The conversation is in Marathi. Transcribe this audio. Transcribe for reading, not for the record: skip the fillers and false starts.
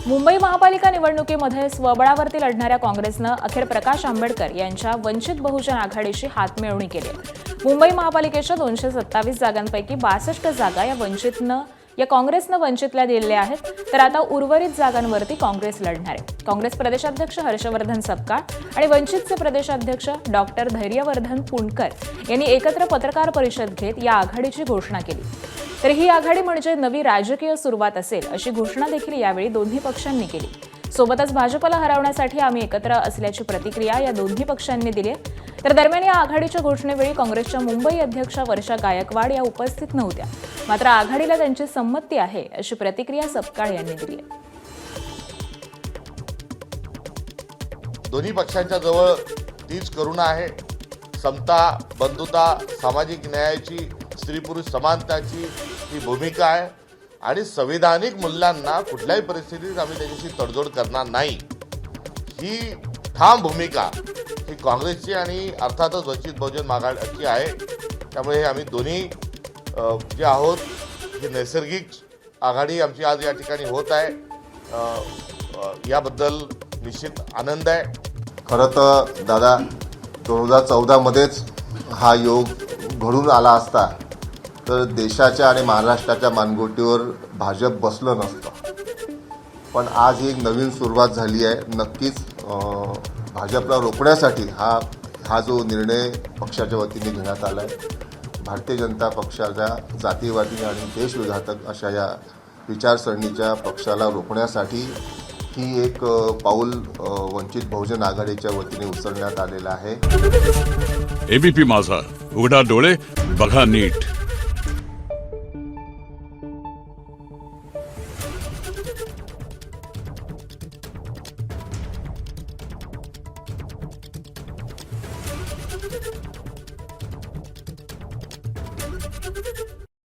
मुंबई महापालिका निवडणुकीमध्ये स्वबळावरती लढणाऱ्या काँग्रेसनं अखेर प्रकाश आंबेडकर यांच्या वंचित बहुजन आघाडीशी हातमिळवणी केली आहे। मुंबई महापालिकेच्या 227 जागांपैकी 62 जागा या काँग्रेसनं वंचितला दिलेल्या आहेत, तर आता उर्वरित जागांवरती काँग्रेस लढणार आहे। काँग्रेस प्रदेशाध्यक्ष हर्षवर्धन सपकाळ आणि वंचितचे प्रदेशाध्यक्ष डॉक्टर धैर्यवर्धन पुणकर यांनी एकत्र पत्रकार परिषद घेत या आघाडीची घोषणा केली। तर ही आघाडी म्हणजे नवी राजकीय सुरुवात असेल अशी घोषणा देखील यावेळी दोन्ही पक्षांनी केली। सोबतच भाजपला हरवण्यासाठी आम्ही एकत्र असल्याची प्रतिक्रिया या दोन्ही पक्षांनी दिली आहे। तर दरम्यान या आघाडीच्या घोषणेवेळी काँग्रेसच्या मुंबई अध्यक्षा वर्षा गायकवाड या उपस्थित नव्हत्या, मात्र आघाडीला त्यांची संमती आहे अशी प्रतिक्रिया सपकाळ यांनी दिली आहे। दोन्ही पक्षांच्या जवळ तीच करुणा आहे, समता, बंधुता, सामाजिक न्यायाची, स्त्री पुरुष समानताची ही भूमिका आहे आणि संविधानिक मूल्यांना कुठल्याही परिस्थितीत आम्ही त्याच्याशी तडजोड करणार नाही ही ठाम भूमिका ही काँग्रेसची आणि अर्थातच वंचित बहुजन आघाडीची आहे। त्यामुळे आम्ही दोन्ही जे आहोत ही नैसर्गिक आघाडी आमची आज या ठिकाणी होत आहे, याबद्दल निश्चित आनंद आहे। खरं तर दादा 2014 मध्येच हा योग घडून आला असता तर देशाच्या आणि महाराष्ट्राच्या मानगोटीवर भाजप बसलं नसतं, पण आज ही एक नवीन सुरुवात झाली आहे। नक्कीच भाजपला रोखण्यासाठी हा जो निर्णय पक्षाच्या वतीने घेण्यात आला आहे, भारतीय जनता पक्षाच्या जातीवादी आणि देशविघातक अशा या विचारसरणीच्या पक्षाला रोखण्यासाठी ही एक पाऊल वंचित बहुजन आघाडीच्या वतीने उचलण्यात आलेलं आहे। एबीपी माझा, उघडा डोळे बघा नीट। Thank you.